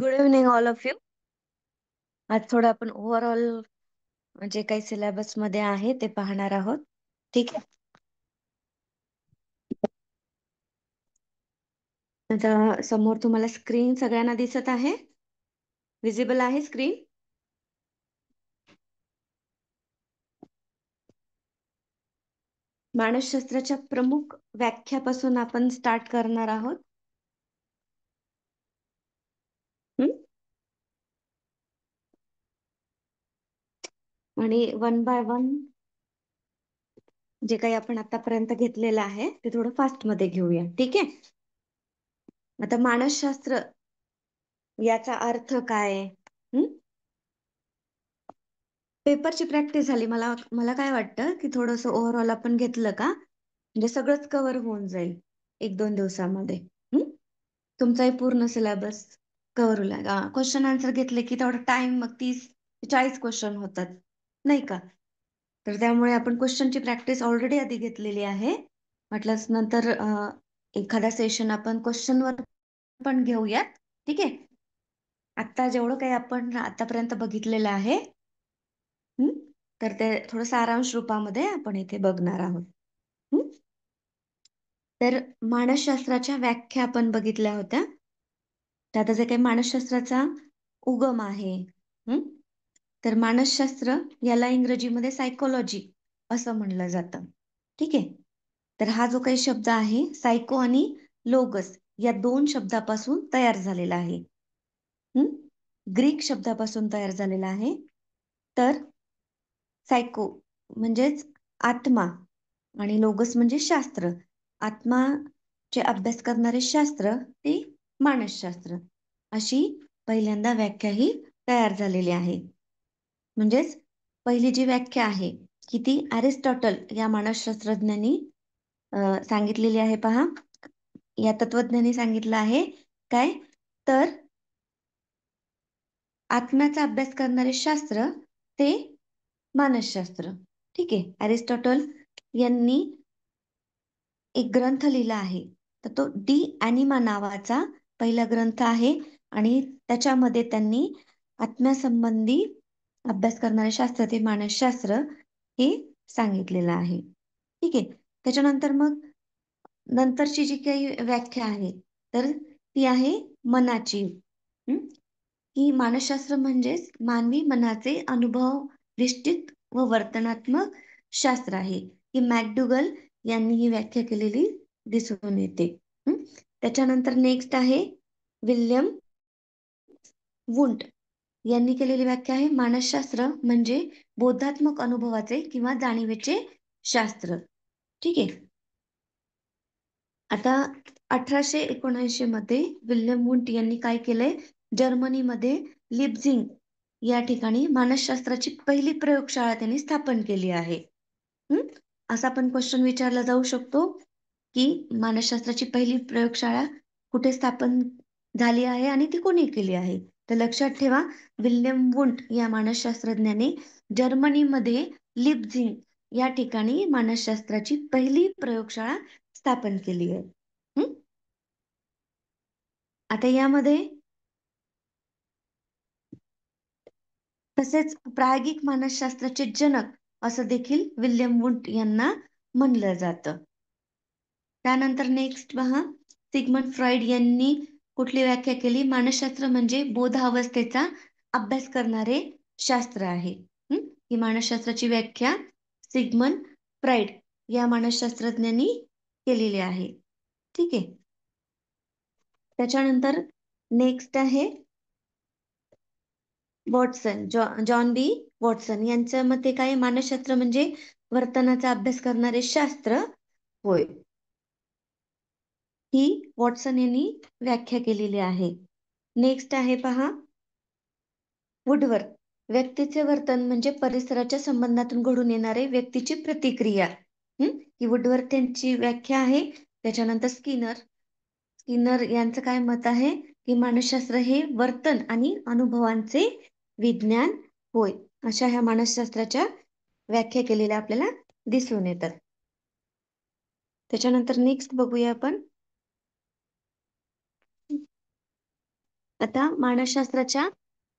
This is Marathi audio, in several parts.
Good evening all of you. आज थोडं आपण ओव्हरऑल जे काही सिलेबस मध्ये आहे ते पाहणार आहोत. ठीक आहे. आता समोर तुम्हाला स्क्रीन सगळ्यांना दिसत आहे, विजिबल आहे स्क्रीन. मानसशास्त्राच्या प्रमुख व्याख्यापासून आपण स्टार्ट करणार आहोत. हम्म? आणि वन बाय वन जे काही आपण आतापर्यंत घेतलेलं आहे ते थोडं फास्ट मध्ये घेऊया. ठीक आहे. आता मानसशास्त्र याचा अर्थ काय? पेपरची प्रॅक्टिस झाली. मला मला काय वाटतं की थोडंसं ओव्हरऑल आपण घेतलं का म्हणजे सगळंच कव्हर होऊन जाईल 1-2 दिवसामध्ये. तुमचाही पूर्ण सिलेबस कव्हर होईल. क्वेश्चन आन्सर घेतले की तेवढा टाइम मग 30-40 क्वेश्चन होतात, नाही का? तर त्यामुळे आपण क्वेश्चनची प्रॅक्टिस ऑलरेडी आधी घेतलेली आहे. म्हटलंच नंतर एखादा सेशन आपण क्वेश्चनवर पण घेऊयात. ठीक आहे. आता जेवढं काही आपण आतापर्यंत बघितलेलं आहे तर ते थोडं सारांश रूपामध्ये आपण इथे बघणार आहोत. तर मानसशास्त्राच्या व्याख्या आपण बघितल्या होत्या. तर आता जे काही मानसशास्त्राचा उगम आहे, तर मानसशास्त्र याला इंग्रजीमध्ये सायकोलॉजी असं म्हणलं जातं. ठीक आहे. तर हा जो काही शब्द आहे सायको आणि लोगस या 2 शब्दापासून तयार झालेला आहे. ग्रीक शब्दापासून तयार झालेला आहे. तर सायको म्हणजेच आत्मा आणि लोगस म्हणजे शास्त्र. आत्माचे अभ्यास करणारे शास्त्र ते मानसशास्त्र, अशी पहिल्यांदा व्याख्या ही तयार झालेली आहे. म्हणजेच पहिली जी व्याख्या आहे की ती अरिस्टॉटल या मानसशास्त्रज्ञांनी सांगितलेली आहे. पहा, या तत्वज्ञांनी सांगितलं आहे काय, तर आत्म्याचा अभ्यास करणारे शास्त्र ते मानसशास्त्र. ठीक आहे. अरिस्टॉटल यांनी एक ग्रंथ लिहिला आहे, तर तो डी ॲनिमा नावाचा पहिला ग्रंथ आहे आणि त्याच्यामध्ये त्यांनी आत्म्यासंबंधी अभ्यास करणारे शास्त्र ते मानसशास्त्र हे सांगितलेलं आहे. ठीक आहे. त्याच्यानंतर मग नंतरची जी काही व्याख्या आहे तर ती आहे मनाची. की मानसशास्त्र म्हणजेच मानवी मनाचे अनुभव निश्चित व वर्तनात्मक शास्त्र आहे. की मॅकडुगल यांनी ही व्याख्या केलेली दिसून येते. त्याच्यानंतर नेक्स्ट आहे विल्यम वुंट यांनी केलेली व्याख्या आहे मानसशास्त्र म्हणजे बोधात्मक अनुभवाचे किंवा जाणीवेचे शास्त्र. ठीक आहे. आता 1879 मध्ये विल्यम वुंट यांनी काय केलंय, जर्मनीमध्ये लिप्झिग या ठिकाणी मानसशास्त्राची पहिली प्रयोगशाळा त्यांनी स्थापन केली आहे. असा पण क्वेश्चन विचारला जाऊ शकतो की मानसशास्त्राची पहिली प्रयोगशाळा कुठे स्थापन झाली आहे आणि ती कोणी केली आहे. तर लक्षात ठेवा, विल्यम वुंट या मानसशास्त्रज्ञाने जर्मनीमध्ये लिप्झिग या ठिकाणी मानसशास्त्राची पहिली प्रयोगशाळा स्थापन केली आहे. आता यामध्ये तसेच प्रायोगिक मानसशास्त्राचे जनक असं देखील विल्यम वुंट यांना म्हणलं जातं. त्यानंतर नेक्स्ट पहा, सिगमंड फ्रॉइड यांनी कुठली व्याख्या केली, मानसशास्त्र म्हणजे बोधावस्थेचा अभ्यास करणारे शास्त्र आहे. ही मानसशास्त्राची व्याख्या सिगमंड फ्रॉइड या मानसशास्त्रज्ञांनी केलेली आहे. ठीक आहे. त्याच्यानंतर नेक्स्ट आहे वॉटसन, जॉन बी वॉटसन यांच्या मते काय, मानसशास्त्र म्हणजे वर्तनाचा अभ्यास करणारे शास्त्र होय. ही वॉटसन यांनी व्याख्या केलेली आहे. नेक्स्ट आहे पहा वुडवर्थ, व्यक्तीचे वर्तन म्हणजे परिसराच्या संबंधातून घडून येणारे व्यक्तीची प्रतिक्रिया. ही वुडवर्थ यांची व्याख्या आहे. त्याच्यानंतर स्किनर स्किनर यांचं काय मत आहे की मानसशास्त्र हे वर्तन आणि अनुभवांचे विज्ञान होय. अशा ह्या मानसशास्त्राच्या व्याख्या केलेल्या आपल्याला दिसून येतात. त्याच्यानंतर नेक्स्ट बघूया आपण आता मानसशास्त्राच्या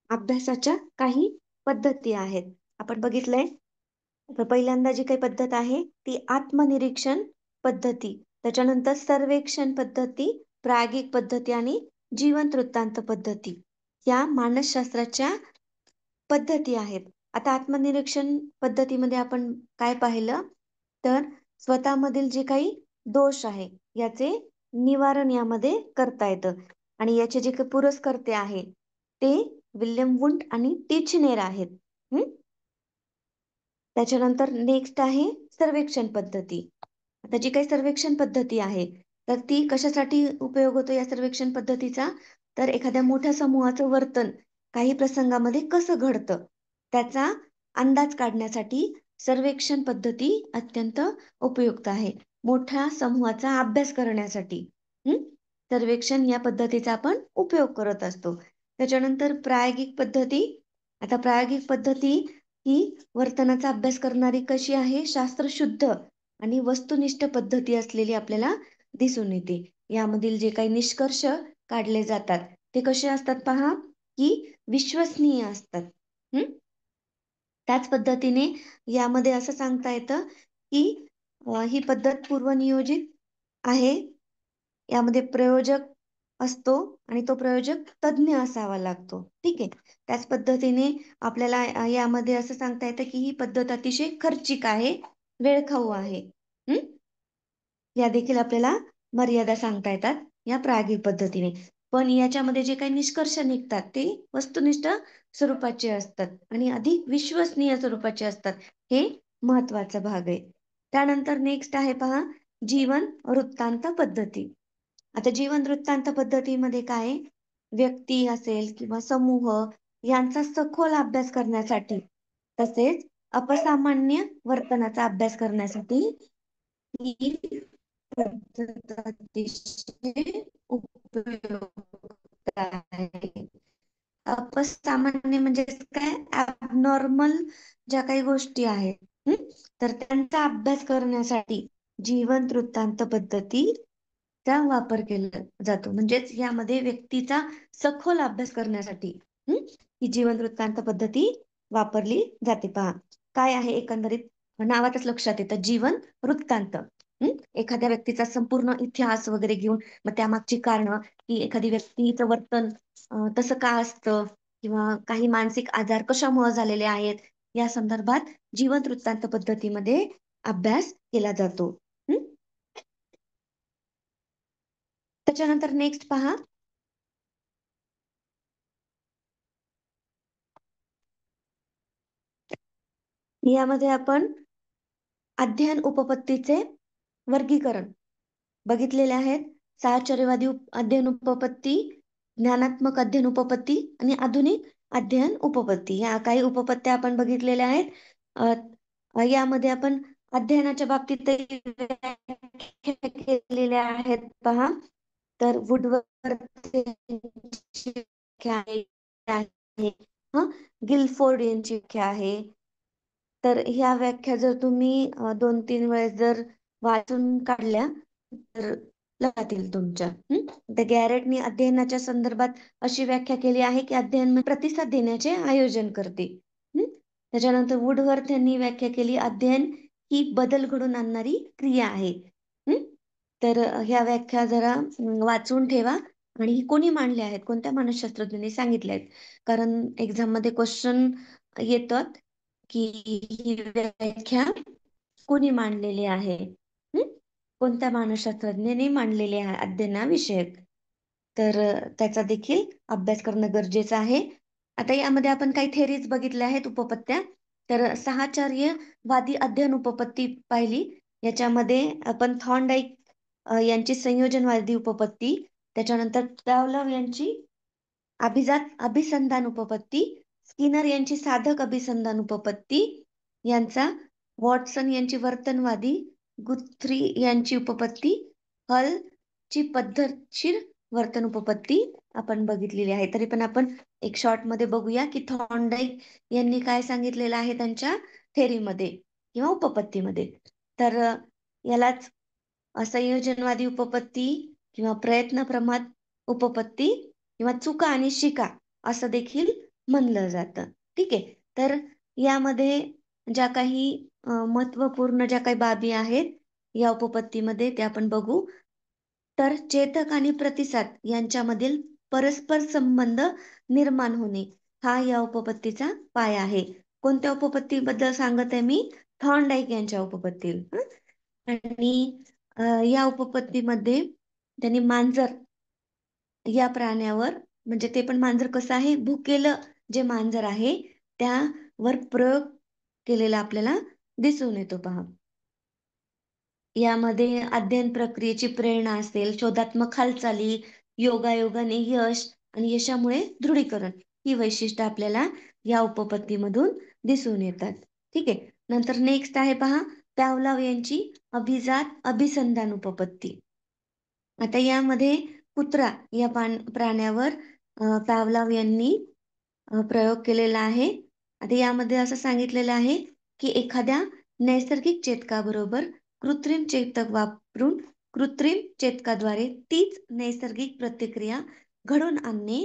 अभ्यासाच्या काही पद्धती आहेत. आपण बघितलंय, पहिल्यांदा जी काही पद्धत आहे ती आत्मनिरीक्षण पद्धती, त्याच्यानंतर सर्वेक्षण पद्धती, प्रायोगिक पद्धती आणि जिवंत वृत्तांत पद्धती या मानसशास्त्राच्या पद्धती आहेत. आता आत्मनिरीक्षण पद्धतीमध्ये आपण काय पाहिलं, तर स्वतःमधील जे काही दोष आहे याचे निवारण यामध्ये करता येतं आणि याचे जे काही पुरस्कर्ते आहे ते विल्यम वुंट आणि टिचनेर आहेत. त्याच्यानंतर नेक्स्ट आहे सर्वेक्षण पद्धती. आता जी काही सर्वेक्षण पद्धती आहे तर ती कशासाठी उपयोग होतो या सर्वेक्षण पद्धतीचा, तर एखाद्या मोठ्या समूहाचं वर्तन काही प्रसंगामध्ये कसं घडतं त्याचा अंदाज काढण्यासाठी सर्वेक्षण पद्धती अत्यंत उपयुक्त आहे. मोठ्या समूहाचा अभ्यास करण्यासाठी सर्वेक्षण या पद्धतीचा आपण उपयोग करत असतो. त्याच्यानंतर प्रायोगिक पद्धती. आता प्रायोगिक पद्धती ही वर्तनाचा अभ्यास करणारी कशी आहे, शास्त्रशुद्ध आणि वस्तुनिष्ठ पद्धती असलेली आपल्याला दिसून येते. यामधील जे काही निष्कर्ष काढले जातात ते कसे असतात पहा, की विश्वसनीय असतात. त्याच पद्धतीने यामध्ये असं सांगता येतं की ही पद्धत पूर्वनियोजित आहे. यामध्ये प्रयोजक असतो आणि तो प्रयोजक तज्ञ असावा लागतो. ठीक आहे. त्याच पद्धतीने आपल्याला यामध्ये असं सांगता येतं की ही पद्धत अतिशय खर्चिक आहे, वेळखाऊ आहे. या देखील आपल्याला मर्यादा सांगता येतात या प्रायोगिक पद्धतीने. पण याच्यामध्ये जे काही निष्कर्ष निघतात ते वस्तुनिष्ठ स्वरूपाचे असतात आणि अधिक विश्वसनीय स्वरूपाचे असतात. हे महत्वाचा भाग आहे. त्यानंतर नेक्स्ट आहे पहा, जीवन वृत्तांत पद्धती. आता जीवन वृत्तांत पद्धतीमध्ये काय, व्यक्ती असेल किंवा समूह यांचा सखोल अभ्यास करण्यासाठी तसेच अपसामान्य वर्तनाचा अभ्यास करण्यासाठी ही पद्धत अतिशय उपयुक्त आहे. अपसामान्य म्हणजे काय, ॲबनॉर्मल ज्या काही गोष्टी आहेत तर त्यांचा अभ्यास करण्यासाठी जीवन वृत्तांत पद्धतीचा वापर केला जातो. म्हणजेच यामध्ये व्यक्तीचा सखोल अभ्यास करण्यासाठी ही जीवन वृत्तांत पद्धती वापरली जाते. पहा काय आहे, एकंदरीत नावातच लक्षात येतं जीवन वृत्तांत. एखाद्या व्यक्तीचा संपूर्ण इतिहास वगैरे घेऊन मग त्यामागची कारण, की एखादी व्यक्तीचं वर्तन तसं का असतं किंवा काही मानसिक आजार कशामुळे झालेले आहेत या संदर्भात जीवन वृत्तांत पद्धतीमध्ये अभ्यास केला जातो. त्याच्यानंतर नेक्स्ट पहा, यामध्ये आपण अध्ययन उपपत्तीचे वर्गीकरण बघितलेले आहेत. साहचर्यवादी अध्ययन उपपत्ती, ज्ञानात्मक अध्ययन उपपत्ती आणि आधुनिक अध्ययन उपपत्ती या काही उपपत्त्या आपण बघितलेल्या आहेत. यामध्ये आपण अध्ययनाच्या बाबतीत केलेल्या आहेत पहा, तर वुडवर्थ यांची व्याख्या आहे, गिलफोर्ड यांची व्याख्या आहे. तर ह्या व्याख्या जर तुम्ही 2-3 वेळेस जर वाचून काढल्या तर लक्षात तुमच्या. तर गॅरेटनी अध्ययनाच्या संदर्भात अशी व्याख्या केली आहे की अध्ययन प्रतिसाद देण्याचे आयोजन करते. त्याच्यानंतर वुडवर्थ यांनी व्याख्या केली, अध्ययन ही बदल घडून आणणारी क्रिया आहे. तर ह्या व्याख्या जरा वाचून ठेवा आणि ही कोणी मांडले आहेत, कोणत्या मानसशास्त्रज्ञांनी सांगितले आहेत, कारण एक्झाम मध्ये क्वेश्चन येतात की ही व्याख्या कोणी मांडलेली आहे, कोणत्या मानसशास्त्रज्ञांनी मांडलेली आहे अध्ययनाविषयक. तर त्याचा देखील अभ्यास करणं गरजेचं आहे. आता यामध्ये आपण काही थेरीज बघितल्या आहेत, उपपत्त्या. तर साहचर्यवादी अध्ययन उपपत्ती पाहिली. याच्यामध्ये आपण थॉर्नडाईक यांची संयोजनवादी उपपत्ती, त्याच्यानंतर पावलोव यांची अभिजात अभिसंधान उपपत्ती, स्किनर यांची साधक अभिसंधान उपपत्ती यांचा, वॉटसन यांची वर्तनवादी, गुथ्री यांची उपपत्ती, हल ची पद्धतशीर वर्तन उपपत्ती आपण बघितलेली आहे. तरी पण आपण एक शॉर्ट मध्ये बघूया की थॉर्नडाईक यांनी काय सांगितलेलं आहे त्यांच्या थेरीमध्ये किंवा उपपत्तीमध्ये. तर यालाच संयोजनवादी उपपत्ती किंवा प्रयत्न प्रमाद उपपत्ती किंवा चुका आणि शिका असं देखील म्हणलं जातं. ठीक आहे. तर यामध्ये ज्या काही महत्वपूर्ण ज्या काही बाबी आहेत या उपपत्तीमध्ये ते आपण बघू. तर चेतक आणि प्रतिसाद यांच्यामधील परस्पर संबंध निर्माण होणे हा या उपपत्तीचा पाया आहे. कोणत्या उपपत्तीबद्दल सांगत आहे मी? थॉर्नडाईक यांच्या उपपत्ती. आणि या उपपत्तीमध्ये त्यांनी मांजर या प्राण्यावर, म्हणजे ते पण मांजर कसं आहे, भुकेलं जे मांजर आहे त्यावर प्रयोग केलेला आपल्याला दिसून येतो पहा. यामध्ये अध्ययन प्रक्रियेची प्रेरणा असेल, शोधात्मक हालचाली, योगायोगाने यश आणि यशामुळे दृढीकरण ही वैशिष्ट्य आपल्याला या उपपत्तीमधून दिसून येतात. ठीक आहे. नंतर नेक्स्ट आहे पहा, पॅवलाव यांची अभिजात अभिसंधान उपपत्ती. आता यामध्ये कुत्रा या प्राण्यावर पॅवलाव यांनी प्रयोग केलेला आहे. आता यामध्ये असं सांगितलेलं आहे की एखाद्या नैसर्गिक चेतकाबरोबर कृत्रिम चेतक वापरून कृत्रिम चेतकाद्वारे तीच नैसर्गिक प्रतिक्रिया घडवून आणणे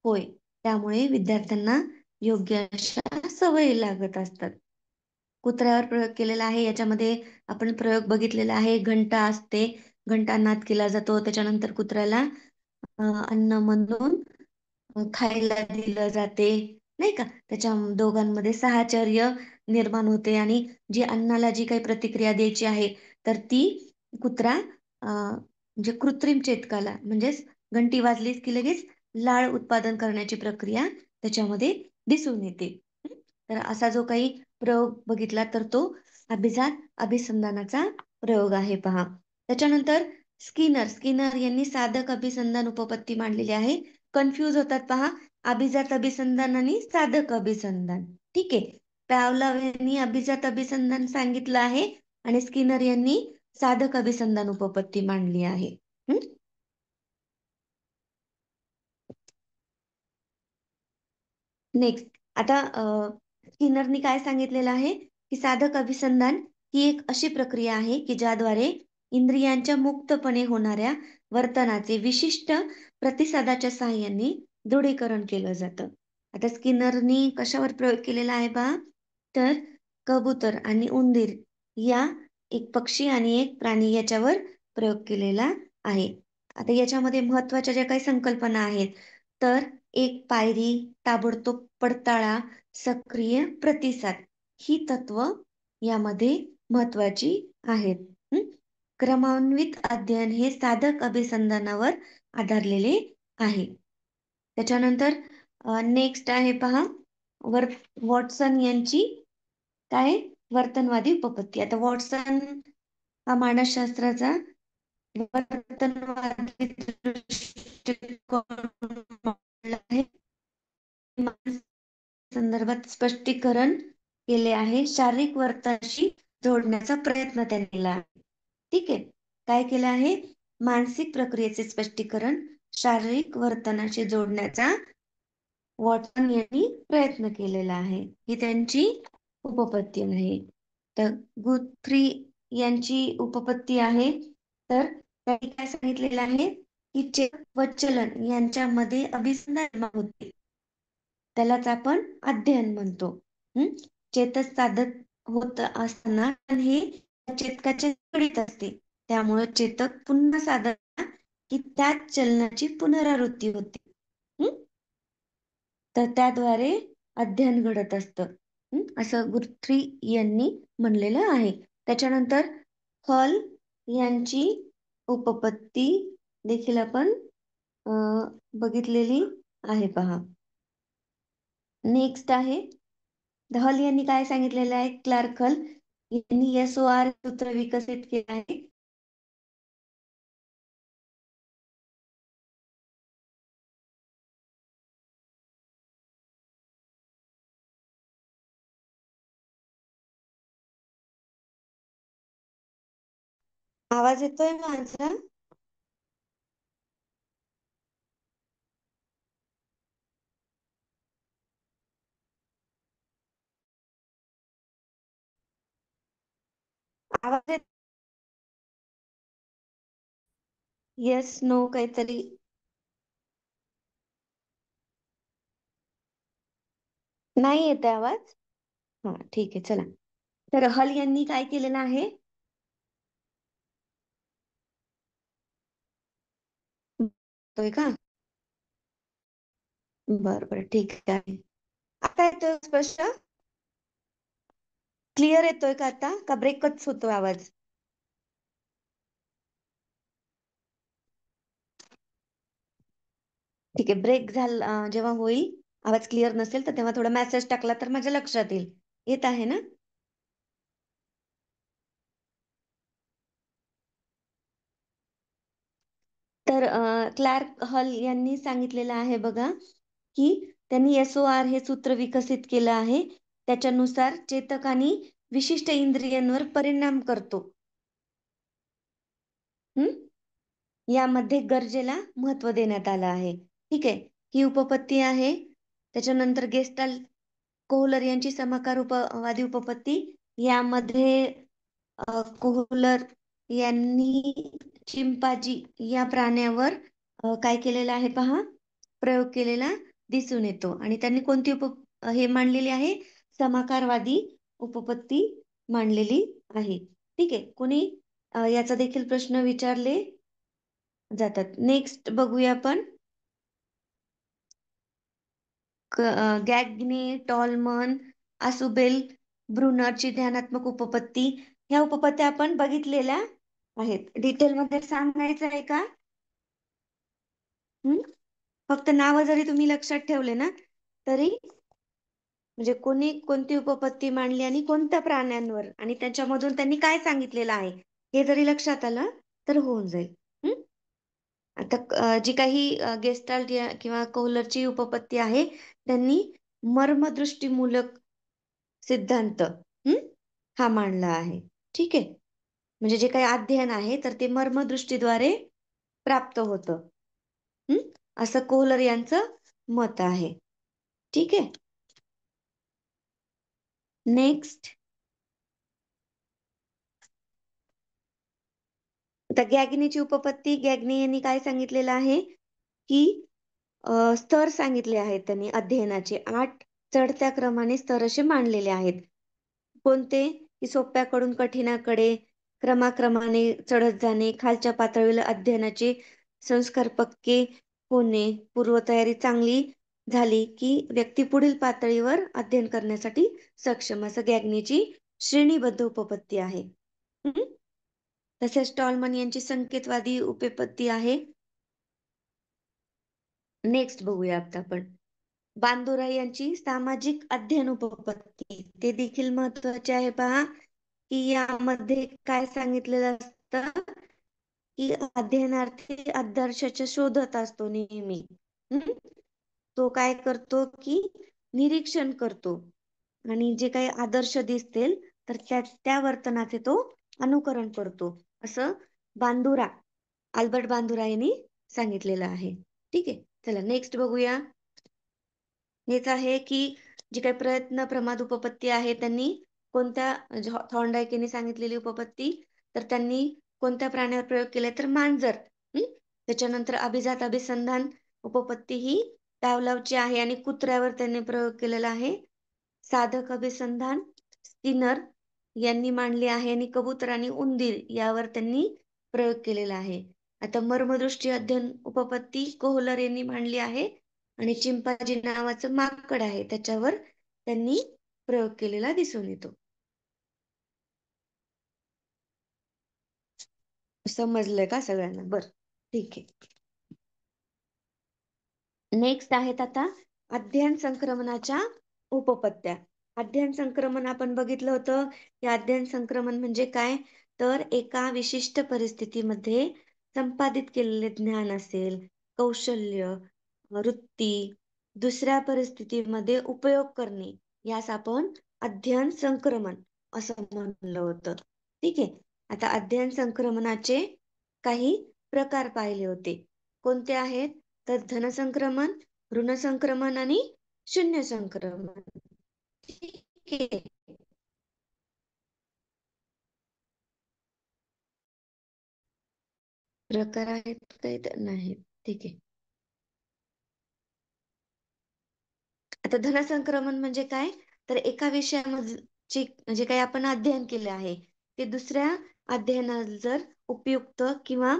होय. त्यामुळे विद्यार्थ्यांना योग्य अशा सवयी लागत असतात. कुत्र्यावर प्रयोग केलेला आहे. याच्यामध्ये आपण प्रयोग बघितलेला आहे. घंटा असते, घंटा नाद केला जातो, त्याच्यानंतर कुत्र्याला अन्न म्हणून खायला दिलं जाते, नाही का? त्याच्या दोघांमध्ये साहचर्य निर्माण होते आणि जी अन्नाला जी काही प्रतिक्रिया द्यायची आहे तर ती कुत्रा म्हणजे कृत्रिम चेतकाला, म्हणजेच घंटी वाजलीच की लगेच लाळ उत्पादन करण्याची प्रक्रिया त्याच्यामध्ये दिसून येते. तर असा जो काही प्रयोग बघितला तर तो अभिजात अभिसंधानाचा प्रयोग आहे पहा. त्याच्यानंतर स्किनर स्किनर यांनी साधक अभिसंधान उपपत्ती मांडलेली आहे. कन्फ्यूज होतात पहा, अभिजात अभिसंधान आणि साधक अभिसंधान. ठीक आहे. पॅवलॉव यांनी अभिजात अभिसंधान सांगितलं आहे आणि स्किनर यांनी साधक अभिसंधान उपपत्ती मांडली आहे. नेक्स्ट आता स्किनरनी काय सांगितलेलं आहे की साधक अभिसंधान ही एक अशी प्रक्रिया आहे की ज्याद्वारे इंद्रियांच्या मुक्तपणे होणाऱ्या वर्तनाचे विशिष्ट प्रतिसादाच्या साहाय्याने दृढीकरण केलं जातं. आता स्किनरनी कशावर प्रयोग केलेला आहे पहा, तर कबूतर आणि उंदीर या एक पक्षी आणि एक प्राणी याच्यावर प्रयोग केलेला आहे. आता याच्यामध्ये महत्वाच्या ज्या काही संकल्पना आहेत, तर एक पायरी, ताबडतोब पडताळा, सक्रिय प्रतिसाद ही तत्व यामध्ये महत्वाची आहेत. क्रमान्वित अध्ययन हे साधक अभिसंधानावर आधारलेले आहे. त्याच्यानंतर नेक्स्ट आहे पहा, वॉटसन यांची काय वर्तनवादी उपपत्ती. आता वॉटसन हा मानसशास्त्राचा वर्तनवादी दृष्टिकोन मांडला आहे. संदर्भात स्पष्टीकरण केले आहे. शारीरिक वर्तनाशी जोडण्याचा प्रयत्न त्यांनी केला आहे. ठीक आहे. काय केलं आहे? मानसिक प्रक्रियेचे स्पष्टीकरण शारीरिक वर्तनाशी जोडण्याचा वॉटसन यांनी प्रयत्न केलेला आहे. ही त्यांची उपपत्ती आहे. तर गुथ्री यांची उपपत्ती आहे. तर त्यांनी काय सांगितलेलं आहे की चेतन व चलन यांच्यामध्ये अभिसंधान होते, त्यालाच आपण अध्ययन म्हणतो. चेतक साधक होत असताना हे चेतकाच्या निगडीत असते. त्यामुळे चेतक पुन्हा साधक की त्याच चलनाची पुनरावृत्ती होते. तर त्याद्वारे अध्ययन घडत असतं. असं गुथ्री यांनी म्हणलेलं आहे. त्याच्यानंतर हॉल यांची उपपत्ती देखील आपण बघितलेली आहे पहा. नेक्स्ट आहे, हल यांनी काय सांगितलेलं आहे? क्लार्क हल यांनी SOR सूत्र विकसित केले आहे. आवाज येतोय माझा? आवाज येत? येस नो काहीतरी नाही येते आवाज? हा ठीक आहे, चला. तर हल यांनी काय केलेलं आहे? येतोय का? बर बर, ठीक आहे. आता येतोय स्पष्ट? क्लिअर येतोय का आता, का ब्रेकच होतोय आवाज? ठीक आहे, ब्रेक झाला जेव्हा होईल, आवाज क्लिअर नसेल तर तेव्हा थोडा मेसेज टाकला तर माझ्या लक्षात येईल. येत आहे ना? तर क्लार्क हल यांनी सांगितलेलं आहे बघा, की त्यांनी SOR हे सूत्र विकसित केलं आहे. त्याच्यानुसार चेतक आणि विशिष्ट इंद्रियांवर परिणाम करतो. यामध्ये गरजेला महत्व देण्यात आलं आहे. ठीक आहे, ही उपपत्ती आहे. त्याच्यानंतर गेस्टाल्ट कोहलर यांची समाकार उपवादी उपपत्ती. यामध्ये कोहलर यांनी चिंपांझी या प्राण्यावर काय केलेलं आहे पहा, प्रयोग केलेला दिसून येतो. आणि त्यांनी कोणती हे मांडलेली आहे? समाकारवादी उपपत्ती मांडलेली आहे. ठीक आहे, कोणी याचा देखील प्रश्न विचारले जातात. नेक्स्ट बघूया आपण. गॅग्ने, टॉलमन, आसुबेल, ब्रुनरची ध्यानात्मक उपपत्ती, ह्या उपपत्त्या आपण बघितलेल्या आहेत. डिटेलमध्ये सांगायचं आहे का? हम्म? फक्त नाव जरी तुम्ही लक्षात ठेवले ना, तरी म्हणजे कोणी कोणती उपपत्ती मांडली आणि कोणत्या प्राण्यांवर, आणि त्याच्यामधून त्यांनी काय सांगितलेलं आहे, हे जरी लक्षात आलं तर होऊन जाईल. हम्म? आता जी काही गेस्टाल्ट किंवा कोहलरची उपपत्ती आहे, त्यांनी मर्मदृष्टीमूलक सिद्धांत हा मांडला आहे. ठीक आहे, म्हणजे जे काही अध्ययन आहे तर ते मर्मदृष्टीद्वारे प्राप्त होतं. असं कोहलर यांचं मत आहे. ठीक आहे, नेक्स्ट. आता गॅग्नेची उपपत्ती, गॅग्ने यांनी काय सांगितलेलं आहे, की स्तर सांगितले आहेत त्यांनी अध्ययनाचे. 8 चढत्या क्रमाने स्तर असे मांडलेले आहेत. कोणते? की सोप्याकडून कठीणाकडे क्रमाक्रमाने चढत जाणे, खालच्या पातळीला अध्ययनाचे संस्कार पक्के होणे, पूर्वतयारी चांगली झाली की व्यक्ती पुढील पातळीवर अध्ययन करण्यासाठी सक्षम, असं गॅग्नेची श्रेणीबद्ध उपपत्ती आहे. तसेच टॉलमन यांची संकेतवादी उपपत्ती आहे. नेक्स्ट बघूया आता आपण. बांदुरा यांची सामाजिक अध्ययन उपपत्ती, ते देखील महत्वाचे आहे पहा, की यामध्ये काय सांगितलेलं असतं, की अध्ययनार्थी आदर्शाच्या शोधत असतो नेहमी. तो काय करतो, की निरीक्षण करतो आणि जे काही आदर्श दिसतील तर त्या वर्तनाचे तो अनुकरण करतो, असं बांदुरा, अल्बर्ट बांदुरा यांनी सांगितलेलं आहे. ठीक आहे, चला नेक्स्ट बघूया. हेच आहे की जी काही प्रयत्न प्रमाद उपपत्ती आहे, त्यांनी कोणत्या, थॉर्नडाईक यांनी सांगितलेली उपपत्ती, तर त्यांनी कोणत्या प्राण्यावर प्रयोग केले, तर मांजर. त्याच्यानंतर अभिजात अभिसंधान उपपत्ती ही पॅवलॉवची आहे आणि कुत्र्यावर त्यांनी प्रयोग केलेला आहे. साधक अभिसंधान स्किनर यांनी मांडली आहे आणि कबूतर आणि उंदीर यावर त्यांनी प्रयोग केलेला आहे. आता मर्मदृष्टी अध्ययन उपपत्ती कोहलर यांनी मांडली आहे आणि चिंपांझी नावाचं माकड आहे त्याच्यावर त्यांनी प्रयोग केलेला दिसून येतो. समजलंय का सगळ्यांना? बरं, ठीक आहे. नेक्स्ट आहेत आता अध्ययन संक्रमणाच्या उपपत्त्या. अध्ययन संक्रमण आपण बघितलं होतं. या अध्ययन संक्रमण म्हणजे काय, तर एका विशिष्ट परिस्थितीमध्ये संपादित केलेले ज्ञान असेल, कौशल्य, वृत्ती दुसऱ्या परिस्थितीमध्ये उपयोग करणे, यास आपण अध्ययन संक्रमण असं म्हणलं होतं. ठीक आहे, आता अध्ययन संक्रमणाचे काही प्रकार पाहिले होते. कोणते आहेत, तर धनसंक्रमण, ऋण संक्रमण आणि शून्य संक्रमण. ठीक आहे, प्रकार आहेत काही तर नाही. ठीक आहे, आता धनसंक्रमण म्हणजे काय, तर एका विषयामध्ये म्हणजे काही आपण अध्ययन केले आहे ते दुसऱ्या अध्ययनात जर उपयुक्त किंवा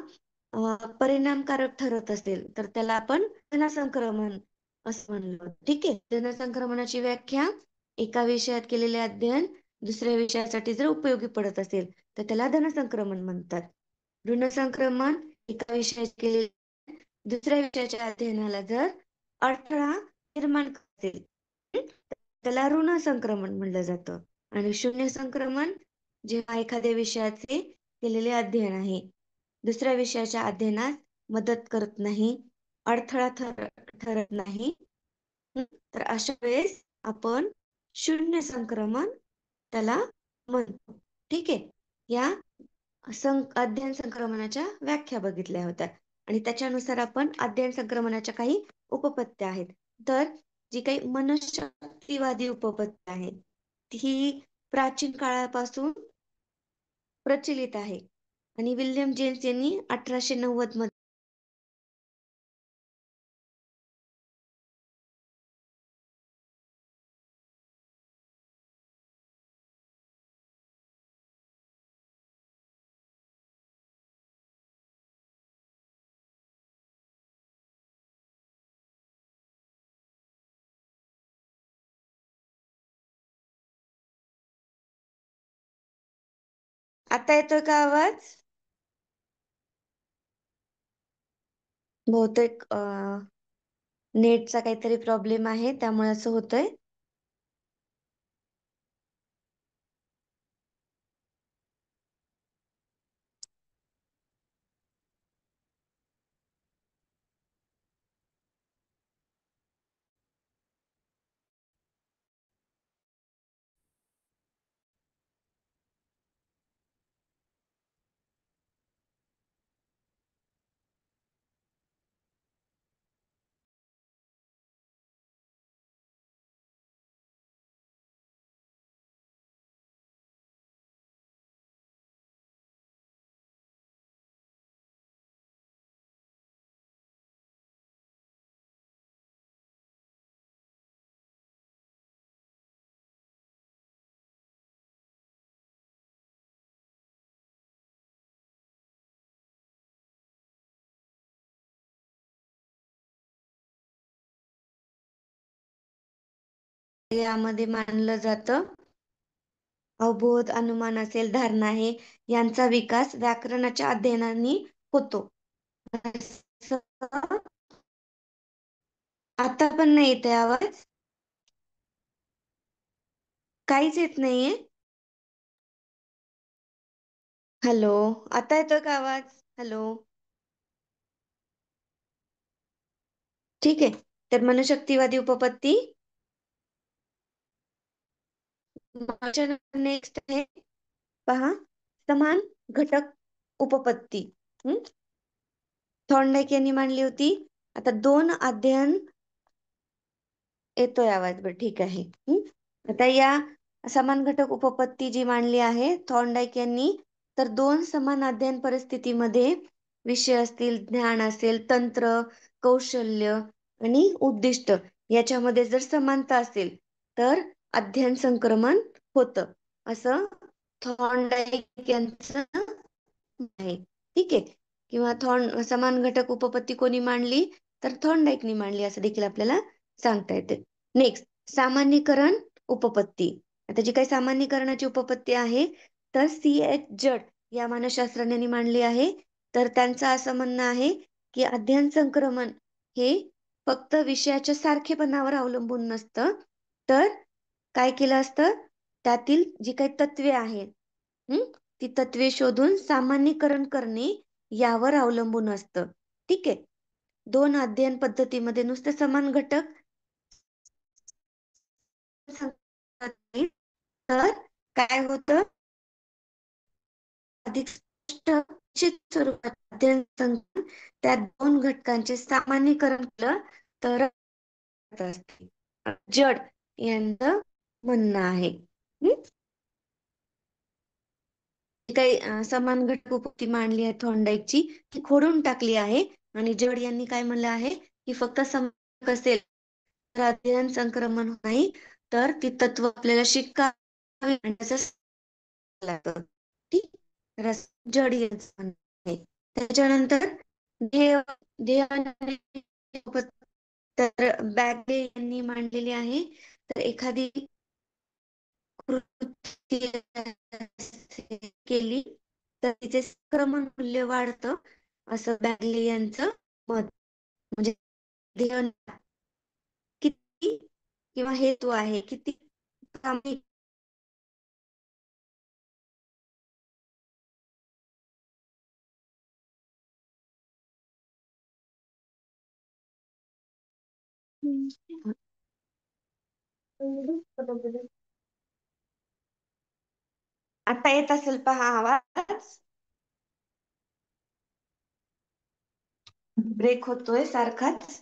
परिणामकारक ठरत असेल तर त्याला आपण धनसंक्रमण असं म्हणलो. ठीक आहे. धनसंक्रमणाची व्याख्या, एका विषयात केलेले अध्ययन दुसऱ्या विषयासाठी जर उपयोगी पडत असेल तर त्याला धनसंक्रमण म्हणतात. ऋणसंक्रमण, एका विषयात केलेले दुसऱ्या विषयाच्या अध्ययनाला जर अडथळा निर्माण करते त्याला ऋण संक्रमण म्हणलं जातं. आणि शून्य संक्रमण जेव्हा एखाद्या विषयाचे केलेले अध्ययन आहे दुसऱ्या विषयाच्या अध्ययनात मदत करत नाही, अडथळा ठरत नाही, तर अशा वेळेस आपण शून्य संक्रमण त्याला म्हणतो. ठीक आहे. या अध्ययन संक्रमणाच्या व्याख्या बघितल्या होत्या आणि त्याच्यानुसार आपण अध्ययन संक्रमणाच्या काही उपपत्त्या आहेत. तर जी काही मनशक्तिवादी उपपत्ती आहेत ही प्राचीन काळापासून प्रचलित आहे आणि विल्यम जेम्स यांनी 1890 मध्ये आता येतोय का आवाज? बहुतेक नेटचा काहीतरी प्रॉब्लेम आहे त्यामुळे असं होतंय. यामध्ये मानलं जातं अवबोध, अनुमान असेल, धारणा आहे यांचा विकास व्याकरणाच्या अध्ययनाने होतो. आता पण नाही येते आवाज? काहीच येत नाहीये. हॅलो, आता येतोय का आवाज? हॅलो. ठीक आहे. तर मनशक्तिवादी उपपत्ती नेक्स्ट आहे पहा, समान घटक उपपत्ती. थॉर्नडाईक यांनी मांडली होती. आता दोन अध्ययन येतोय आवाज, बरं ठीक आहे. आता या समान घटक उपपत्ती जी मांडली आहे थॉर्नडाईक यांनी, तर दोन समान अध्ययन परिस्थितीमध्ये विषय असतील, ज्ञान असेल, तंत्र, कौशल्य आणि उद्दिष्ट याच्यामध्ये जर समानता असेल तर अध्ययन संक्रमण होतं असं थॉर्नडाईक यांचं आहे. ठीक आहे. किंवा समान घटक उपपत्ती कोणी मांडली, तर थॉर्नडाईकनी मांडली असं देखील आपल्याला सांगता येते. नेक्स्ट, सामान्यीकरण उपपत्ती. आता जी काही सामान्यीकरणाची उपपत्ती आहे तर C.H. जड या मानसशास्त्रज्ञांनी मांडली आहे. तर त्यांचं असं म्हणणं आहे की अध्ययन संक्रमण हे फक्त विषयाच्या सारखेपणावर अवलंबून नसतं, तर काय केलं असतं, त्यातील जी काही तत्वे आहेत ती तत्वे शोधून सामान्यीकरण करणे यावर अवलंबून असतं. ठीक आहे. दोन अध्ययन पद्धतीमध्ये नुसते समान घटक तर काय होतं, अधिक स्पष्ट निश्चित स्वरूपात अध्ययन त्या दोन घटकांचे सामान्यीकरण केलं तर असते. जड यांचं म्हणणं आहे. काही समान घटक उपपत्ती मांडली आहे थॉर्नडाईकची ती खोडून टाकली आहे आणि जड यांनी काय म्हणलं आहे की फक्त समान असेल अध्ययन संक्रमण होत नाही, तर ती तत्व आपल्याला शिकावी आणि त्याचं लागतं. ठीक. रस जड यांचं म्हणणं आहे. त्याच्यानंतर ध्येय ध्येय तर बॅगले यांनी मांडलेली आहे. तर एखादी कृती केली तर तिचे संक्रमण मूल्य वाढतं, असं बॅगले यांचं मत. म्हणजे ध्येय किती किंवा हेतू आहे किती कामी आता येत असेल पहा आवाज. ब्रेक होतोय सारखाच.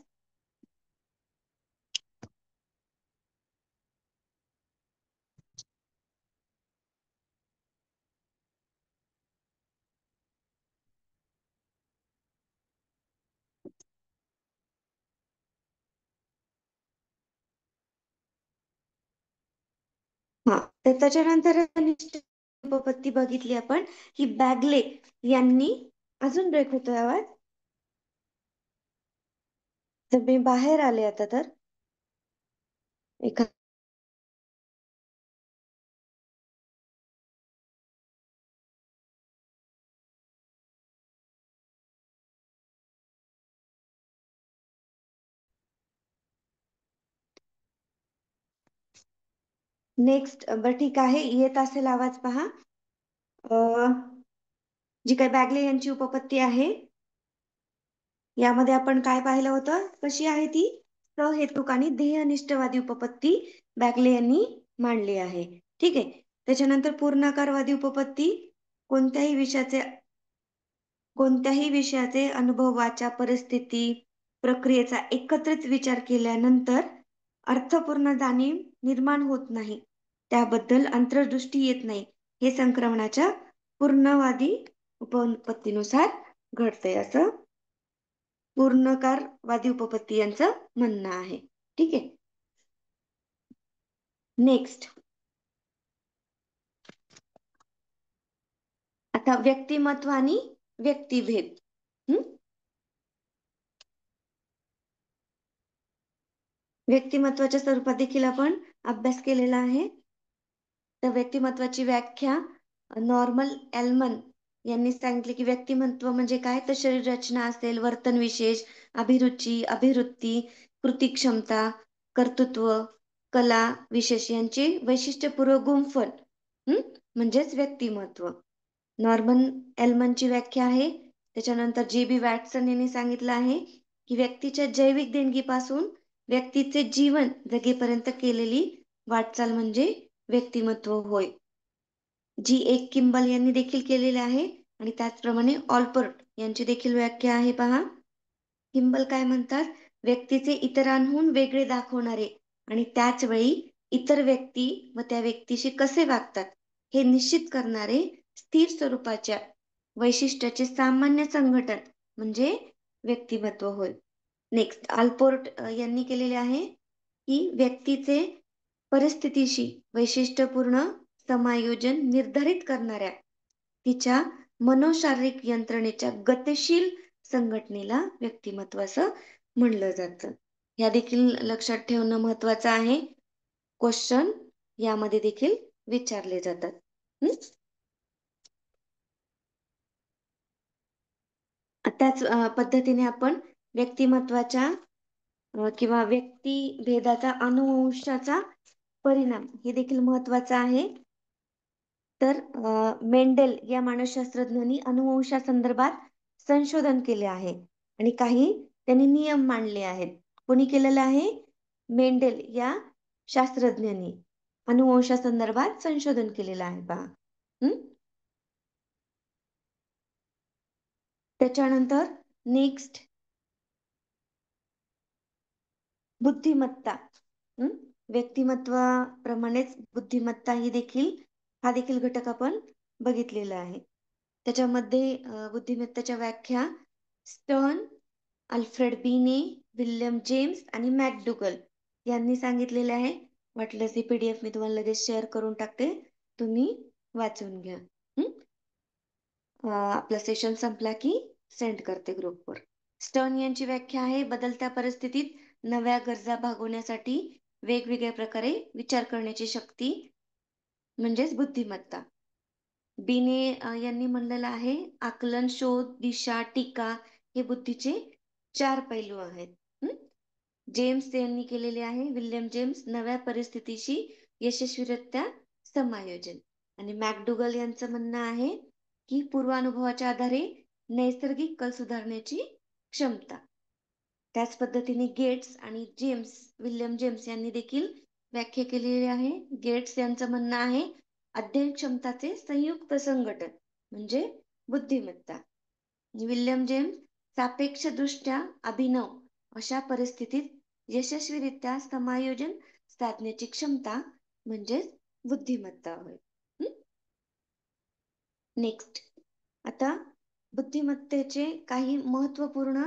हा, तर त्याच्यानंतर निश्चित उपपत्ती बघितली आपण की बॅगले यांनी, अजून ब्रेक होतोय आवाज. तर मी बाहेर आले आता, तर एका नेक्स्ट. बरं ठीक आहे, येत असेल आवाज पहा. जी काही बॅगले यांची उपपत्ती आहे, यामध्ये आपण काय पाहिलं होतं, कशी आहे ती सहेतुक आणि ध्येयनिष्ठवादी उपपत्ती बॅगले यांनी मांडली आहे. ठीक आहे. त्याच्यानंतर पूर्णाकारवादी उपपत्ती कोणत्याही विषयाचे अनुभव, वाचा, परिस्थिती, प्रक्रियेचा एकत्रित विचार केल्यानंतर अर्थपूर्ण जाणीव निर्माण होत नाही, त्याबद्दल अंतर्दृष्टी येत नाही, हे संक्रमणाच्या पूर्णवादी उपपत्तीनुसार घडते, असं पूर्णकारवादी उपपत्ती यांचं म्हणणं आहे. ठीक आहे. नेक्स्ट. आता व्यक्तिमत्व आणि व्यक्तिभेद. व्यक्तिमत्वाच्या स्वरूपात देखील आपण अभ्यास केलेला आहे. तर व्यक्तिमत्वाची व्याख्या नॉर्मन एल्मन यांनी सांगितले की व्यक्तिमत्व म्हणजे काय, तर शरीर रचना असेल, वर्तन विशेष, अभिरुची, अभिवृत्ती, कृती क्षमता, कर्तृत्व, कला विशेष यांचे वैशिष्ट्यपूर्व गुंफण म्हणजेच व्यक्तिमत्व. नॉर्मन एल्मनची व्याख्या आहे. त्याच्यानंतर जे बी वॅटसन यांनी सांगितलं आहे की व्यक्तीच्या जैविक देणगीपासून व्यक्तीचे जीवन जगेपर्यंत केलेली वाटचाल म्हणजे व्यक्तिमत्व होय. जी एक किंबल यांनी देखील केलेले आहे आणि त्याचप्रमाणे ऑलपोर्ट यांची देखील व्याख्या आहे पहा. किंबल काय म्हणतात, व्यक्तीचे इतरांहून वेगळे दाखवणारे आणि त्याच वेळी इतर व्यक्ती व त्या व्यक्तीशी कसे वागतात हे निश्चित करणारे स्थिर स्वरूपाच्या वैशिष्ट्याचे सामान्य संघटन म्हणजे व्यक्तिमत्व होय. नेक्स्ट, आल्पोर्ट यांनी केलेले आहे की व्यक्तीचे परिस्थितीशी वैशिष्ट्यपूर्ण समायोजन निर्धारित करणाऱ्या तिच्या मनोशारीरिक यंत्रणेच्या गतिशील संघटनेला व्यक्तिमत्व असं म्हणलं जातं. या देखील लक्षात ठेवणं महत्वाचं आहे. क्वेश्चन यामध्ये देखील विचारले जातात. त्याच पद्धतीने आपण व्यक्तिमत्वाच्या किंवा व्यक्तिभेदाचा अनुवंशाचा परिणाम हे देखील महत्वाचं आहे. तर मेंडेल या मानसशास्त्रज्ञांनी अनुवंशासंदर्भात संशोधन केले आहे आणि काही त्यांनी नियम मांडले आहेत. कोणी केलेलं आहे? मेंडेल या शास्त्रज्ञांनी अनुवंशासंदर्भात संशोधन केलेलं आहे पहा. त्याच्यानंतर नेक्स्ट, बुद्धिमत्ता. व्यक्तिमत्वाप्रमाणेच बुद्धिमत्ता हा देखील घटक आपण बघितलेला आहे. त्याच्यामध्ये बुद्धिमत्तेच्या व्याख्या स्टर्न, अल्फ्रेड बिने, विल्यम जेम्स आणि मॅकडुगल यांनी सांगितलेले आहे. वाटल्यास ही PDF मी तुम्हाला लगेच शेअर करून टाकते, तुम्ही वाचून घ्या. आपला सेशन संपला की सेंड करते ग्रुपवर. स्टर्न यांची व्याख्या आहे, बदलत्या परिस्थितीत नव्या गरजा भागवण्यासाठी वेगवेगळ्या प्रकारे विचार करण्याची शक्ती म्हणजेच बुद्धिमत्ता. बीने यांनी म्हणलेलं आहे, आकलन, शोध, दिशा, टीका हे बुद्धीचे 4 पैलू आहेत. जेम्स यांनी केलेले आहे, विल्यम जेम्स, नव्या परिस्थितीशी यशस्वीरित्या समायोजन. आणि मॅकडुगल यांचं म्हणणं आहे की पूर्वानुभवाच्या आधारे नैसर्गिक कल सुधारण्याची क्षमता. त्याच पद्धतीने गेट्स आणि विल्यम जेम्स यांनी देखील व्याख्या केलेली आहे. गेट्स यांचं म्हणणं आहे, अध्ययन क्षमताचे संयुक्त संघटन म्हणजे बुद्धिमत्ता. विल्यम जेम्स, सापेक्षदृष्ट्या अभिनव अशा परिस्थितीत यशस्वीरित्या समायोजन साधण्याची क्षमता म्हणजेच बुद्धिमत्ता होय. नेक्स्ट, आता बुद्धिमत्तेचे काही महत्वपूर्ण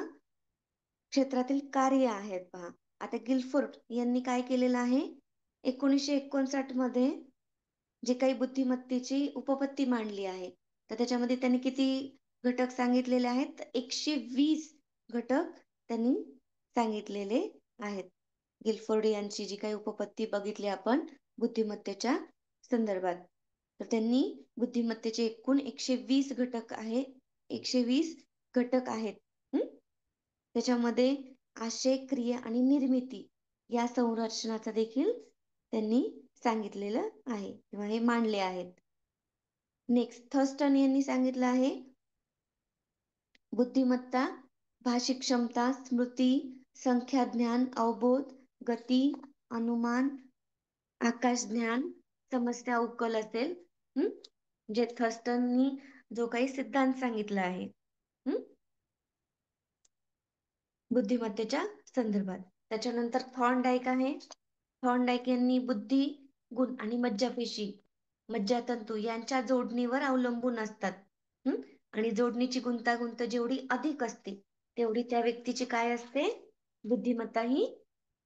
क्षेत्रातील कार्य आहेत पहा. आता गिलफोर्ड यांनी काय केलेलं आहे, 1959 मध्ये जे काही बुद्धिमत्तेची उपपत्ती मांडली आहे, तर त्याच्यामध्ये त्यांनी किती घटक सांगितलेले आहेत? 120 घटक त्यांनी सांगितलेले आहेत. गिलफोर्ड यांची जी काही उपपत्ती बघितली आपण बुद्धिमत्तेच्या संदर्भात, तर त्यांनी बुद्धिमत्तेचे एकूण 120 घटक आहे, 120 घटक आहेत. त्याच्यामध्ये आशय, क्रिया आणि निर्मिती या संरचनाचा देखील त्यांनी सांगितलेलं आहे किंवा हे मांडले आहेत. नेक्स्ट, थर्स्टन यांनी सांगितलं आहे, बुद्धिमत्ता भाषिक क्षमता, स्मृती, संख्या ज्ञान, अवबोध, गती, अनुमान, आकाश ज्ञान, समस्या उकल असेल. जे थर्स्टननी जो काही सिद्धांत सांगितला आहे बुद्धिमत्तेच्या संदर्भात. त्याच्यानंतर थॉर्नडाईक आहे. थॉर्नडाईक यांनी बुद्धी, गुण आणि मज्जापेशी, मज्जातंतू यांच्या जोडणीवर अवलंबून असतात. आणि जोडणीची गुंतागुंत जेवढी अधिक असते तेवढी त्या व्यक्तीची काय असते, बुद्धिमत्ता ही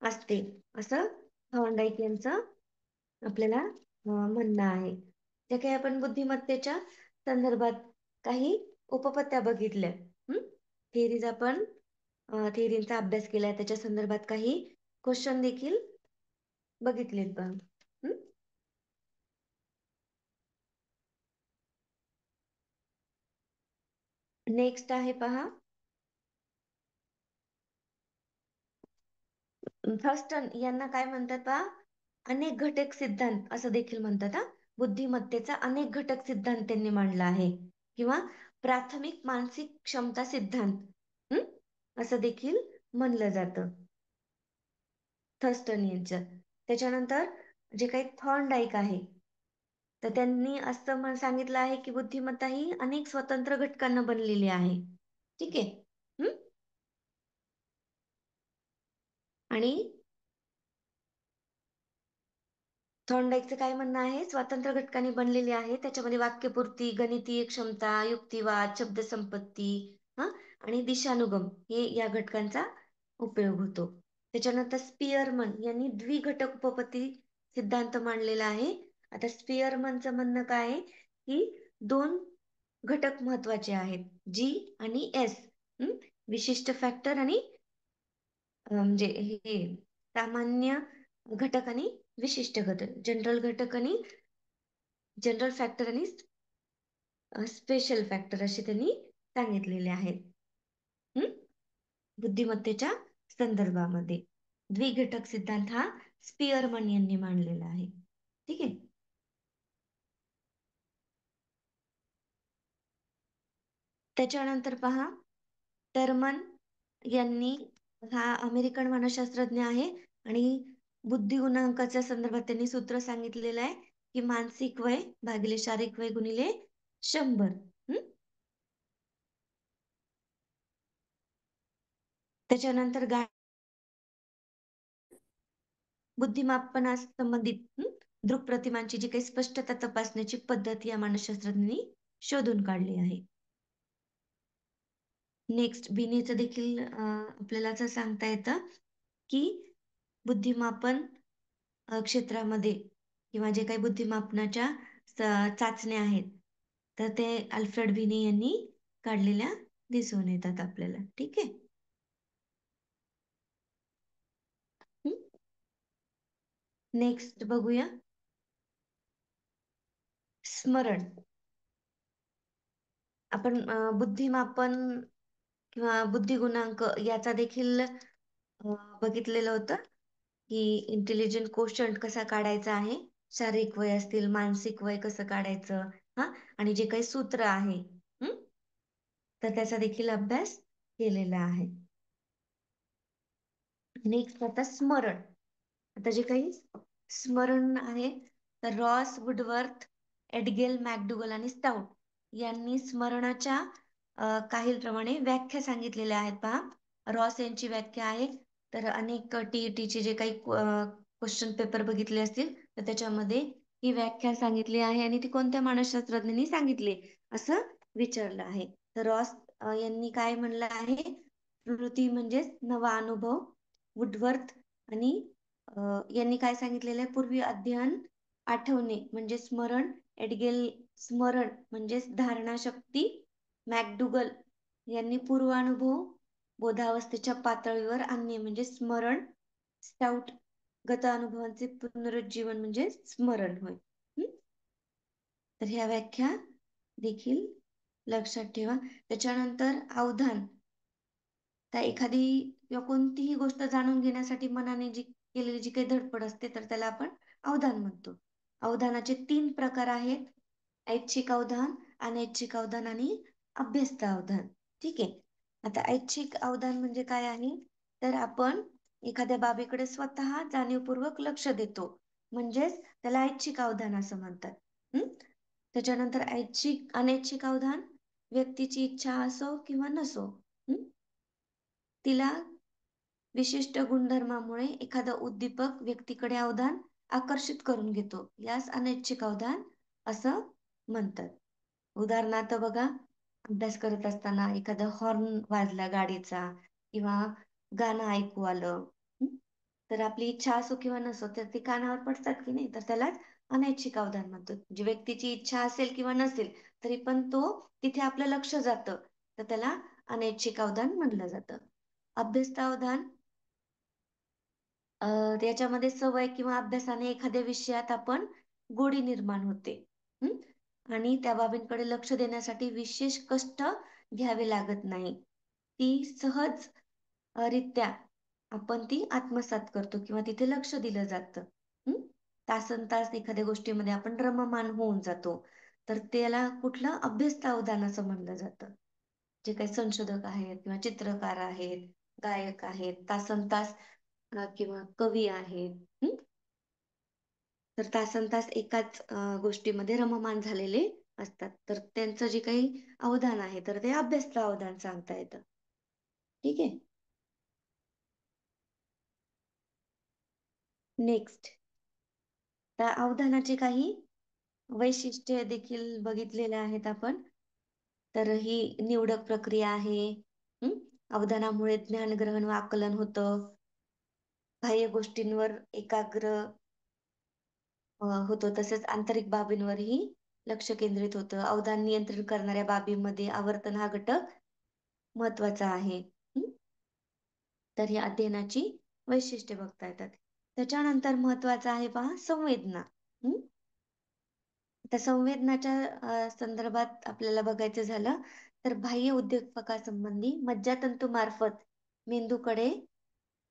असते, असं थॉर्नडाईक यांचं आपल्याला म्हणणं आहे. जे काही आपण बुद्धिमत्तेच्या संदर्भात काही उपपत्त्या बघितल्या, थिअरीज आपण थिअरींचा अभ्यास केलाय, त्याच्या संदर्भात काही क्वेश्चन देखील बघितलेत बघ. नेक्स्ट आहे पहा, थर्स्टन यांना काय म्हणतात पहा, अनेक घटक सिद्धांत असं देखील म्हणतात. बुद्धिमत्तेचा अनेक घटक सिद्धांत त्यांनी मांडला आहे किंवा प्राथमिक मानसिक क्षमता सिद्धांत असं देखील म्हणलं जातं थर्स्टन यांचं. त्याच्यानंतर जे काही थॉर्नडाईक आहे, तर त्यांनी असं सांगितलं आहे की बुद्धिमत्ता ही अनेक स्वतंत्र घटकांना बनलेली आहे. ठीक आहे. आणि थॉर्नडाईकचं काय म्हणणं आहे, स्वतंत्र घटकांनी बनलेली आहे. त्याच्यामध्ये वाक्यपूर्ती, गणितीय क्षमता, युक्तिवाद, शब्दसंपत्ती आणि दिशानुगम हे या घटकांचा उपयोग होतो. त्याच्यानंतर स्पियरमन यांनी द्विघटक उपपत्ती सिद्धांत मांडलेला आहे. आता स्पियरमनचं म्हणणं काय आहे की 2 घटक महत्वाचे आहेत, G आणि S, विशिष्ट फॅक्टर आणि म्हणजे हे सामान्य घटक आणि विशिष्ट घटक, जनरल फॅक्टर आणि स्पेशल फॅक्टर असे त्यांनी सांगितलेले आहेत. बुद्धिमत्तेच्या संदर्भामध्ये द्विघटक सिद्धांत हा स्पियरमन यांनी मांडलेला आहे. ठीक आहे. त्याच्यानंतर पहा, टर्मन यांनी, हा अमेरिकन मानसशास्त्रज्ञ आहे आणि बुद्धी गुणांकाच्या संदर्भात त्यांनी सूत्र सांगितलेलं आहे की मानसिक वय भागिले शारीरिक वय गुणिले 100. त्याच्यानंतर बुद्धिमापनास संबंधित दृक्प्रतिमांची जी काही स्पष्टता तपासण्याची पद्धत या मानसशास्त्रज्ञांनी शोधून काढली आहे. नेक्स्ट, बिनेचं देखील आपल्याला असं सांगता येतं की बुद्धिमापन क्षेत्रामध्ये किंवा जे काही बुद्धिमापनाच्या चाचण्या आहेत तर ते अल्फ्रेड बिने यांनी काढलेल्या दिसून येतात आपल्याला. ठीक आहे. नेक्स्ट बघूया स्मरण. आपण बुद्धिमापन किंवा बुद्धिगुणांक याचा देखील बघितलेलं होतं की इंटेलिजंट कोशंट कसा काढायचा आहे, शारीरिक वय असतील, मानसिक वय कसं काढायचं, हा, आणि जे काही सूत्र आहे तर त्याचा देखील अभ्यास केलेला आहे. नेक्स्ट आता स्मरण. आता जे काही स्मरण आहे तर रॉस, वुडवर्थ, एडगेल, मॅकडुगल आणि स्टाउट यांनी स्मरणाच्या काही प्रमाणे व्याख्या सांगितलेल्या आहेत. पहा, रॉस यांची व्याख्या आहे तर अनेक टीईटीचे जे काही क्वेश्चन पेपर बघितले असतील तर त्याच्यामध्ये ही व्याख्या सांगितली आहे आणि ती कोणत्या मानसशास्त्रज्ञांनी सांगितली असं विचारलं आहे. तर रॉस यांनी काय म्हणलं आहे, स्मृती म्हणजेच नवा अनुभव. वुडवर्थ आणि यांनी काय सांगितलेलं आहे, पूर्वी अध्ययन आठवणे म्हणजे स्मरण. एडगेल स्मरण म्हणजेच धारणा शक्ती. मॅकडुगल यांनी पूर्वानुभव बोधावस्थेच्या पातळीवर आणणे म्हणजे स्मरण. स्टाउट गत अनुभवांचे पुनरुज्जीवन म्हणजे स्मरण होय. तर ह्या व्याख्या देखील लक्षात ठेवा. त्याच्यानंतर अवधान. तर एखादी किंवा कोणतीही गोष्ट जाणून घेण्यासाठी मनाने जी केलेली जी काही धडपड असते तर त्याला आपण अवधान म्हणतो. अवधानाचे 3 प्रकार आहेत, ऐच्छिक अवधान, अनैच्छिक अवधान आणि अभ्यस्त अवधान. ठीक आहे. आता ऐच्छिक अवधान म्हणजे काय आहे, तर आपण एखाद्या बाबीकडे स्वतः जाणीवपूर्वक लक्ष देतो म्हणजेच त्याला ऐच्छिक अवधान असं म्हणतात. त्याच्यानंतर अनैच्छिक अवधान, व्यक्तीची इच्छा असो किंवा नसो, तिला विशिष्ट गुणधर्मामुळे एखादा उद्दीपक व्यक्तीकडे अवधान आकर्षित करून घेतो, यास अनैच्छिक अवधान असं म्हणतात. उदाहरणार्थ बघा, अभ्यास करत असताना एखादा हॉर्न वाजला गाडीचा किंवा गाणं ऐकू आलं, तर आपली इच्छा असो किंवा नसो तर ती कानावर पडतात की नाही, तर त्यालाच अनैच्छिक अवधान म्हणतो. जी व्यक्तीची इच्छा असेल किंवा नसेल तरी पण तो तिथे आपलं लक्ष जातं तर त्याला अनैच्छिक अवधान म्हणलं जातं. अभ्यस्त अवधान त्याच्यामध्ये सवय किंवा अभ्यासाने एखाद्या विषयात आपण गोडी निर्माण होते, आणि त्या बाबींकडे लक्ष देण्यासाठी विशेष कष्ट घ्यावे लागत नाही. ती सहज रित्या आपण ती आत्मसात करतो किंवा तिथे लक्ष दिलं जातं. तासन तास एखाद्या गोष्टीमध्ये आपण रममान होऊन जातो तर त्याला कुठलं अभ्यस्त अवधान असं म्हणलं जातं. जे काही संशोधक आहेत किंवा चित्रकार आहेत, गायक आहेत, तासन तास किंवा कवी आहेत, तर तासन तास एकाच गोष्टीमध्ये रममान झालेले असतात तर त्यांचं जे काही अवधान आहे तर ते अभ्यस्त अवधान सांगता येतं. ठीक आहे. नेक्स्ट, त्या अवधानाचे काही वैशिष्ट्ये देखील बघितलेले आहेत आपण. तर ही निवडक प्रक्रिया आहे. अवधानामुळे ज्ञानग्रहण व आकलन होतं. बाह्य गोष्टींवर एकाग्र होतो तसेच आंतरिक बाबींवरही लक्ष केंद्रित होतं. अवधान नियंत्रित करणाऱ्या बाबींमध्ये आवर्तन हा घटक महत्वाचा आहे. तर ही अध्ययनाची वैशिष्ट्ये बघता येतात. त्याच्यानंतर महत्वाचं आहे पहा संवेदना. त्या संवेदनाच्या संदर्भात आपल्याला बघायचं झालं तर बाह्य उद्दीपकासंबंधी मज्जातंतू मार्फत मेंदूकडे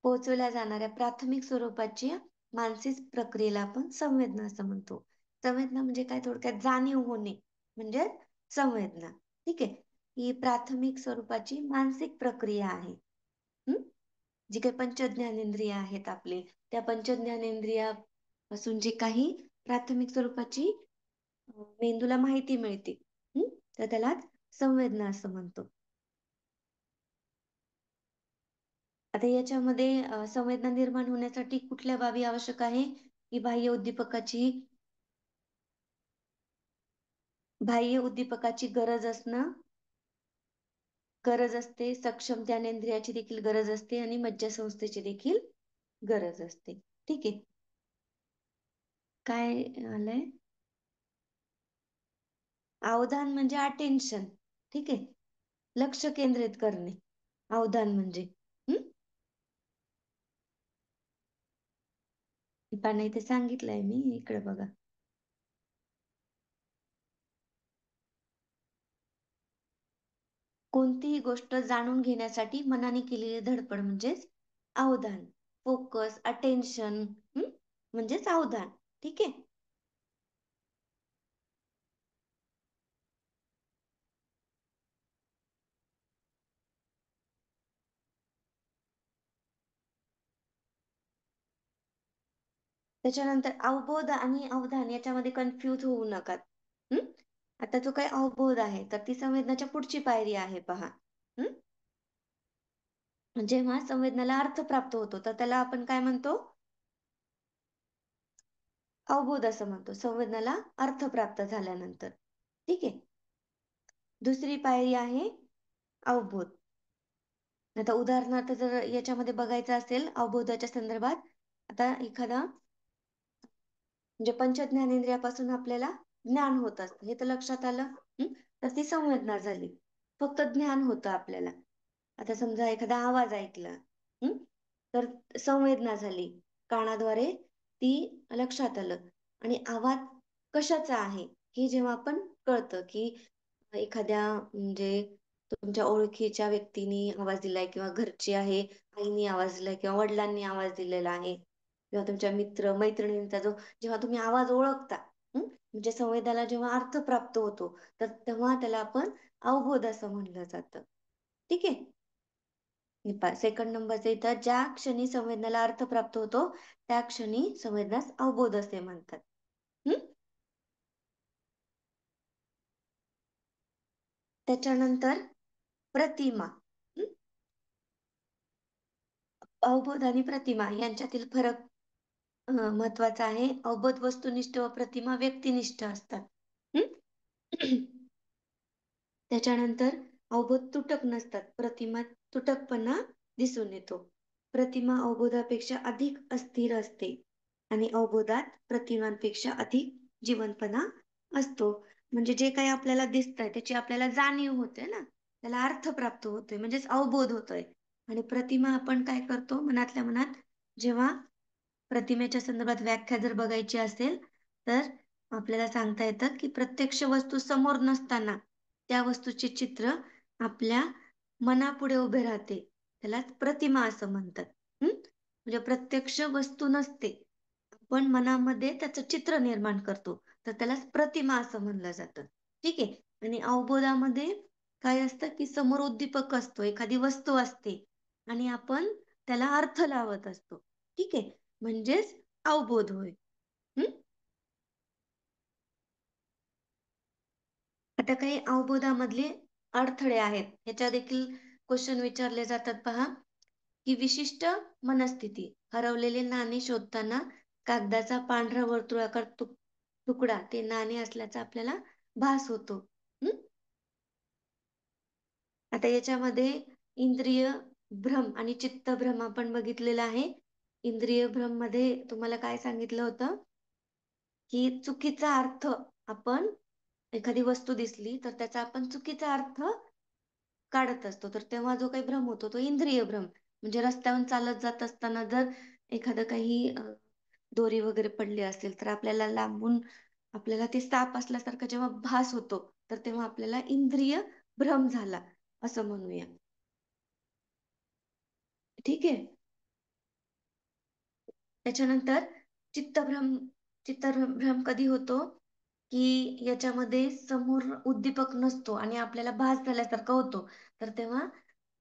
पोहोचवल्या जाणाऱ्या प्राथमिक स्वरूपाची मानसिक प्रक्रियेला आपण संवेदना असं म्हणतो. संवेदना म्हणजे काय, थोडक्यात जाणीव होणे म्हणजे संवेदना. ठीक आहे. ही प्राथमिक स्वरूपाची मानसिक प्रक्रिया आहे. जी काही पंचज्ञानेंद्रिय आहेत आपले, त्या पंचज्ञानेंद्रियापासून जे काही प्राथमिक स्वरूपाची मेंदूला माहिती मिळते, तर त्याला संवेदना असं म्हणतो. आता याच्यामध्ये संवेदना निर्माण होण्यासाठी कुठल्या बाबी आवश्यक आहे, की बाह्य उद्दीपकाची गरज असते, सक्षम ज्ञानेंद्रियाची देखील गरज असते आणि मज्जासंस्थेची देखील गरज असते. ठीक आहे. काय आलंय? अवधान म्हणजे अटेन्शन. ठीक आहे, लक्ष केंद्रित करणे, अवधान म्हणजे. हम्म. पण इथे सांगितलंय मी, इकडे बघा. कोणतीही गोष्ट जाणून घेण्यासाठी मनाने केलेली धडपड म्हणजेच अवधान. फोकस, अटेन्शन म्हणजेच अवधान. ठीक आहे. त्याच्यानंतर अवबोध आणि अवधान याच्यामध्ये कन्फ्यूज होऊ नका. हम्म. आता जो काही अवबोध आहे तर ती संवेदनाच्या पुढची पायरी आहे, पहा. जेव्हा संवेदनाला अर्थ प्राप्त होतो तर त्याला आपण काय म्हणतो? अवबोध असं म्हणतो, संवेदनाला अर्थ प्राप्त झाल्यानंतर. ठीक आहे. दुसरी पायरी आहे अवबोध. आता उदाहरणार्थ जर याच्यामध्ये बघायचं असेल अवबोधाच्या संदर्भात, आता एखादा म्हणजे पंचज्ञानेंद्रियापासून आपल्याला ज्ञान होत असतं, हे तर लक्षात आलं. तर ती संवेदना झाली, फक्त ज्ञान होतं आपल्याला. आता समजा एखादा आवाज ऐकला, हम्म, तर संवेदना झाली, कानाद्वारे ती लक्षात आलं. आणि आवाज कशाचा आहे हे जेव्हा आपण कळतं, की एखाद्या म्हणजे तुमच्या ओळखीच्या व्यक्तीने आवाज दिलाय, किंवा घरची आहे, आईने आवाज दिलाय, किंवा वडिलांनी आवाज दिलेला आहे, किंवा तुमच्या मित्र मैत्रिणींचा जो, जेव्हा तुम्ही आवाज ओळखता, म्हणजे संवेदाला जेव्हा अर्थ प्राप्त होतो, तर तेव्हा त्याला आपण अवबोध असं म्हणलं जातं. ठीक आहे. सेकंड नंबरचं इथं, ज्या क्षणी संवेदनाला अर्थ प्राप्त होतो त्या क्षणी संवेदनास अवबोध असे म्हणतात. हम्म. त्याच्यानंतर प्रतिमा. अवबोध आणि प्रतिमा यांच्यातील फरक महत्वाचा आहे. अवबोध वस्तुनिष्ठ व प्रतिमा व्यक्तिनिष्ठ असतात. हम्म. त्याच्यानंतर अवबोध तुटक नसतात, प्रतिमा तुटकपणा दिसून येतो. प्रतिमा अवबोधापेक्षा अधिक अस्थिर असते आणि अवबोधात प्रतिमांपेक्षा अधिक जीवनपणा असतो. म्हणजे जे काही आपल्याला दिसतंय त्याची आपल्याला जाणीव होते ना, त्याला अर्थ प्राप्त होतोय, म्हणजेच अवबोध होतोय. आणि प्रतिमा आपण काय करतो, मनातल्या मनात जेव्हा प्रतिमेच्या संदर्भात व्याख्या जर बघायची असेल, तर आपल्याला सांगता येतं की प्रत्यक्ष वस्तू समोर नसताना त्या वस्तूचे चित्र आपल्या मनापुढे उभे राहते, त्यालाच प्रतिमा असं म्हणतात. म्हणजे प्रत्यक्ष वस्तू नसते, आपण मनामध्ये त्याचं चित्र निर्माण करतो, तर त्यालाच प्रतिमा असं म्हणलं जातं. ठीक आहे. आणि अवबोधामध्ये काय असतं, की समोर उद्दीपक असतो, एखादी वस्तू असते आणि आपण त्याला अर्थ लावत असतो. ठीक आहे, म्हणजेच अवबोध होय. आता काही अवबोधामधले अडथळे आहेत, ह्याच्या देखील क्वेश्चन विचारले जातात, पहा. की विशिष्ट मनस्थिती, हरवलेले नाणे शोधताना कागदाचा पांढरा वर्तुळाकार तुकडा ते नाणे असल्याचा आपल्याला भास होतो. हम्म. आता याच्यामध्ये इंद्रिय भ्रम आणि चित्तभ्रम आपण बघितलेला आहे. इंद्रिय भ्रम मध्ये तुम्हाला काय सांगितलं होतं, की चुकीचा अर्थ, आपण एखादी वस्तू दिसली तर त्याचा आपण चुकीचा अर्थ काढत असतो, तर तेव्हा जो काही भ्रम होतो तो इंद्रिय भ्रम. म्हणजे रस्त्यावरून चालत जात असताना जर एखादं काही दोरी वगैरे पडली असेल तर आपल्याला लांबून आपल्याला ते साप असल्यासारखं जेव्हा भास होतो, तर तेव्हा आपल्याला इंद्रिय भ्रम झाला असं म्हणूया. ठीक आहे. त्याच्यानंतर चित्तभ्रम. चित्तभ्रम कधी होतो, की याच्यामध्ये समोर उद्दीपक नसतो आणि आपल्याला भास झाल्यासारखं होतो, तर तेव्हा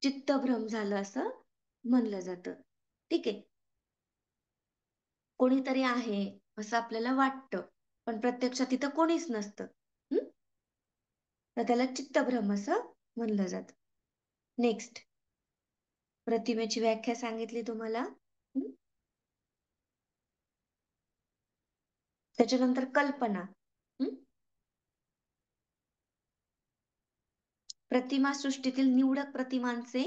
चित्तभ्रम झालं असं म्हणलं जातं. ठीक आहे. कोणीतरी आहे असं आपल्याला वाटतं, पण प्रत्यक्षात तिथं कोणीच नसतं. हम्म. तर त्याला चित्तभ्रम असं म्हणलं जातं. नेक्स्ट, प्रतिमेची व्याख्या सांगितली तुम्हाला. त्याच्यानंतर कल्पना. प्रतिमा सृष्टीतील निवडक प्रतिमांचे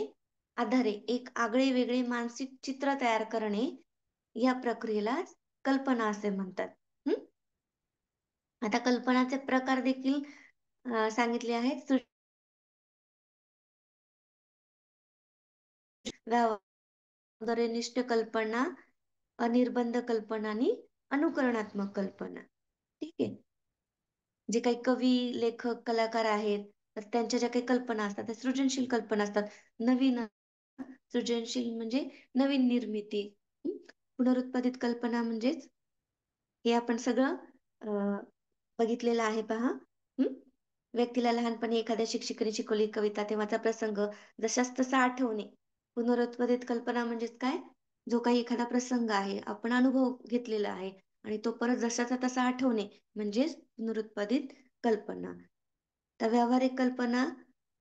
आधारे एक आगळे वेगळे मानसिक चित्र तयार करणे या प्रक्रियेलाच कल्पना असे म्हणतात. हं? आता कल्पनाचे प्रकार देखील सांगितले आहेत. सौंदर्यनिष्ठ कल्पना, अनिर्बंध कल्पना आणि अनुकरणात्मक कल्पना. ठीक आहे. जे काही कवी, लेखक, कलाकार आहेत, तर त्यांच्या ज्या काही कल्पना असतात, त्या सृजनशील कल्पना असतात. नवीन सृजनशील म्हणजे नवीन निर्मिती. हं? पुनरुत्पादित कल्पना म्हणजेच हे आपण सगळं बघितलेलं आहे पहा. हं? व्यक्तीला लहानपणी एखाद्या शिक्षकाने शिकवली कविता तेव्हाचा प्रसंग जशास तसा आठवणे. पुनरुत्पादित कल्पना म्हणजेच काय? जो काही एखादा प्रसंग आहे, आपण अनुभव घेतलेला आहे आणि तो परत जसाचा तसा आठवणे म्हणजेच पुनरुत्पादित कल्पना. तर व्यावहारिक कल्पना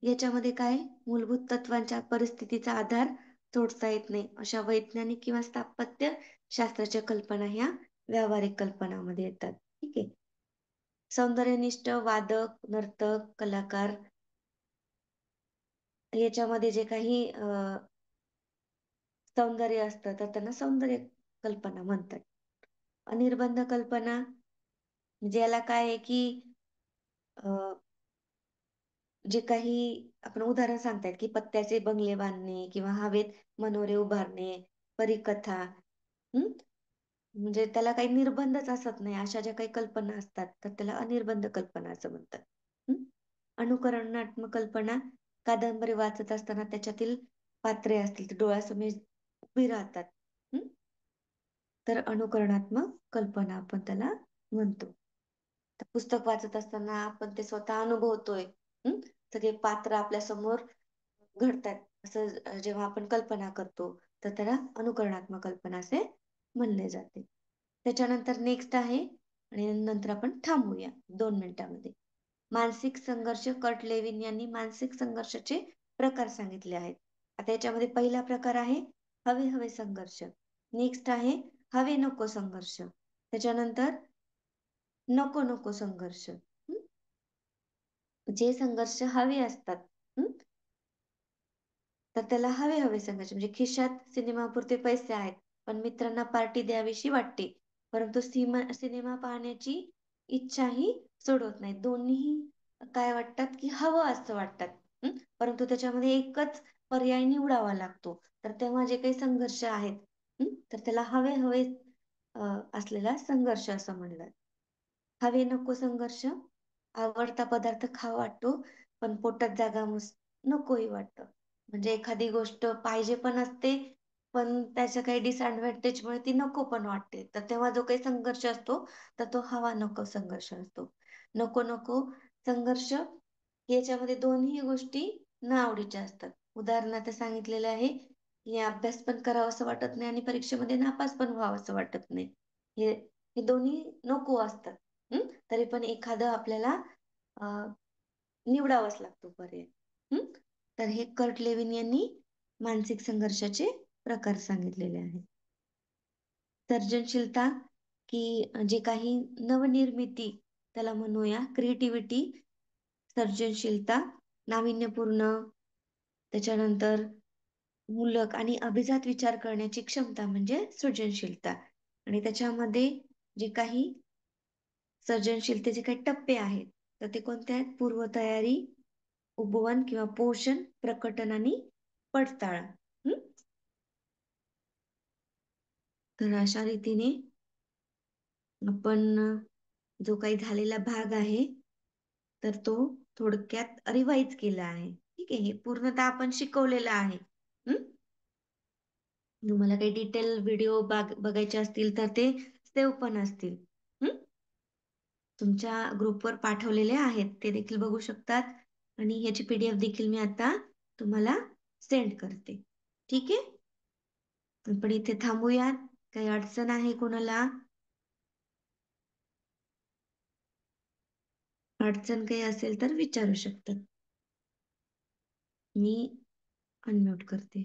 याच्यामध्ये काय? मूलभूत तत्वांच्या परिस्थितीचा आधार सोडता येत नाही. अशा वैज्ञानिक किंवा स्थापत्य शास्त्राच्या कल्पना ह्या व्यावहारिक कल्पनामध्ये येतात. ठीक आहे. सौंदर्यनिष्ठ वादक, नर्तक, कलाकार याच्यामध्ये जे काही सौंदर्य असतं तर त्यांना सौंदर्य कल्पना म्हणतात. अनिर्बंध कल्पना म्हणजे याला काय आहे की अ, जे काही आपण उदाहरण सांगतायत की पत्त्याचे बंगले बांधणे किंवा हवेत मनोरे उभारणे, परीकथा. हं? म्हणजे त्याला काही निर्बंधच असत नाही. अशा ज्या काही कल्पना असतात, तर त्याला अनिर्बंध कल्पना असं म्हणतात. हं? अनुकरणात्मक कल्पना, कादंबरी वाचत असताना त्याच्यातील पात्रे असतील, तर डोळ्यासमोर उभी राहतात. हं? तर अनुकरणात्मक कल्पना आपण त्याला म्हणतो. तर पुस्तक वाचत असताना आपण ते स्वतः अनुभवतोय. हं? सगळे पात्र आपल्या समोर घडतात. असं जेव्हा आपण कल्पना करतो, तर त्याला अनुकरणात्मक कल्पना असे म्हणले जाते. त्याच्यानंतर नेक्स्ट आहे आणि नंतर आपण थांबूया 2 मिनिटांमध्ये. मानसिक संघर्ष कर्ट लेविन यांनी मानसिक संघर्षाचे प्रकार सांगितले आहेत. आता याच्यामध्ये पहिला प्रकार आहे हवे-हवे संघर्ष. नेक्स्ट आहे हवे-नको संघर्ष. त्याच्यानंतर नको-नको संघर्ष. हं? जे संघर्ष हवे असतात. हं? तर त्याला हवे-हवे संघर्ष म्हणजे खिशात सिनेमापुरते पैसे आहेत, पण मित्रांना पार्टी द्यावीशी वाटते. परंतु सिनेमा पाहण्याची इच्छाही सोडवत नाही. दोन्हीही काय वाटतात, की हवं असं वाटतात. हं? परंतु त्याच्यामध्ये एकच पर्याय निवडावा लागतो. तर तेव्हा जे काही संघर्ष आहेत, तर त्याला हवे-हवे असलेला संघर्ष असं म्हणलं. हवे नको संघर्ष, आवडता पदार्थ खावा वाटतो, पण पोटात जागा नकोही वाटतं. म्हणजे एखादी गोष्ट पाहिजे पण असते, पण त्याच्या काही डिसएडव्हांटेजमुळे ती नको पण वाटते. तर तेव्हा जो काही संघर्ष असतो, तर तो हवा नको संघर्ष असतो. नको नको संघर्ष याच्यामध्ये दोन्ही गोष्टी न आवडीच्या असतात. उदाहरणार्थ सांगितलेलं आहे, की अभ्यास पण करावासं वाटत नाही आणि परीक्षेमध्ये नापास पण व्हावंसं वाटत नाही. हे हे दोन्ही नको असतात. तरी पण एखादं आपल्याला अ, निवडावाच लागतो पर्याय. हं? तर हे कर्ट लेविन यांनी मानसिक संघर्षाचे प्रकार सांगितलेले आहेत. सर्जनशीलता की जे काही नवनिर्मिती त्याला म्हणूया क्रिएटिव्हिटी, सर्जनशीलता, नाविन्यपूर्ण, त्याच्यानंतर मूलक आणि अभिजात विचार करण्याची क्षमता म्हणजे सृजनशीलता. आणि त्याच्यामध्ये जे काही सर्जनशीलतेचे काही टप्पे आहेत, तर ते कोणते आहेत? पूर्वतयारी, उपवन किंवा पोषण, प्रकटन आणि पडताळा. हं? तर अशा रीतीने आपण जो काही झालेला भाग आहे, तर तो थोडक्यात रिवाइज केला आहे. ठीक आहे. हे पूर्णतः आपण शिकवलेलं आहे. हं? तुम्हाला काही डिटेल व्हिडिओ बघायचे असतील, तर ते सेव्ह पण असतील. हं? तुमच्या ग्रुपवर पाठवलेले आहेत. ते देखील बघू शकतात आणि ह्याची PDF देखील मी आता तुम्हाला सेंड करते. ठीक आहे? आपण इथे थांबूयात. काही अडचण आहे कोणाला? अडचण काही असेल तर विचारू शकतात. मी अनम्यूट करते.